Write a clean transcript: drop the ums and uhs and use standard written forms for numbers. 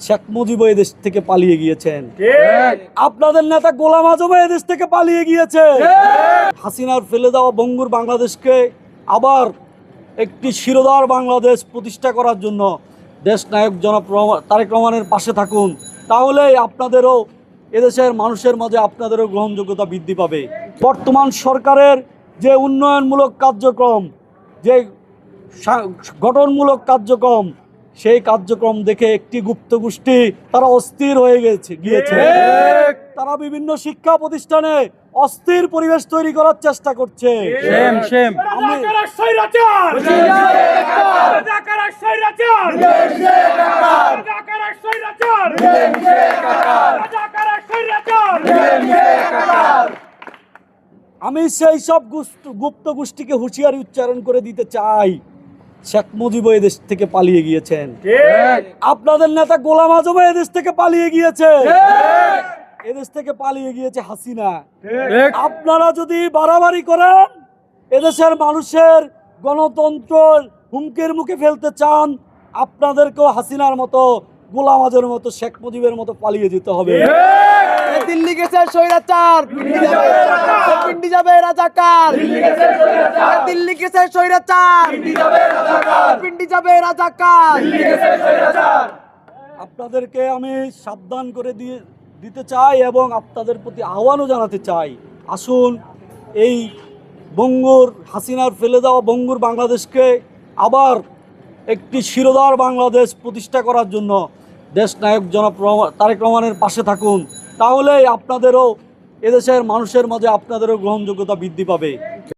শেখ মুজিবও এদেশ থেকে পালিয়ে গিয়েছেন, আপনাদের নেতা গোলাম আজমও এদেশ থেকে পালিয়ে গিয়েছে। হাসিনার ফেলে দেওয়া ভঙ্গুর বাংলাদেশকে আবার একটি শিরোধার বাংলাদেশ প্রতিষ্ঠা করার জন্য দেশ নায়ক জনাব তারেক রহমানের পাশে থাকুন, তাহলেই আপনাদেরও এদেশের মানুষের মাঝে আপনাদেরও গ্রহণযোগ্যতা বৃদ্ধি পাবে। বর্তমান সরকারের যে উন্নয়নমূলক কার্যক্রম, যে গঠনমূলক কার্যক্রম, সেই কার্যক্রম দেখে একটি গুপ্ত গোষ্ঠী তারা অস্থির হয়ে গিয়েছে। তারা বিভিন্ন শিক্ষা প্রতিষ্ঠানে অস্থির পরিবেশ তৈরি করার চেষ্টা করছে। আমি সেই সব গুপ্ত গোষ্ঠীকে হুঁশিয়ারি উচ্চারণ করে দিতে চাই, শেখ মুজিবও এদেশ থেকে পালিয়ে গিয়েছেন, আপনাদের নেতা গোলাম আজমও এদেশ থেকে পালিয়ে গিয়েছে, এদেশ থেকে পালিয়ে গিয়েছে হাসিনা। আপনারা যদি বাড়াবাড়ি করেন, এদেশের মানুষের গণতন্ত্র হুমকির মুখে ফেলতে চান, আপনাদেরকেও হাসিনার মতো, গোলাম আজমের মতো, শেখ মুজিবের মতো পালিয়ে যেতে হবে। দিল্লি গেছে স্বৈরাচার, পিন্ডি যাবে রাজাকার। দিল্লি গেছে স্বৈরাচার, পিন্ডি যাবে রাজাকার। আপনাদেরকে আমি সাবধান করে দিতে চাই এবং আপনাদের প্রতি আহ্বানও জানাতে চাই, আসুন এই ভঙ্গুর হাসিনার ফেলে দেওয়া ভঙ্গুর বাংলাদেশকে আবার একটি শিরোধার বাংলাদেশ প্রতিষ্ঠা করার জন্য দেশ নায়ক জনাব তারেক রহমানের পাশে থাকুন, তাহলেই আপনাদেরও এদেশের মানুষের মাঝে আপনাদেরও গ্রহণযোগ্যতা বৃদ্ধি পাবে।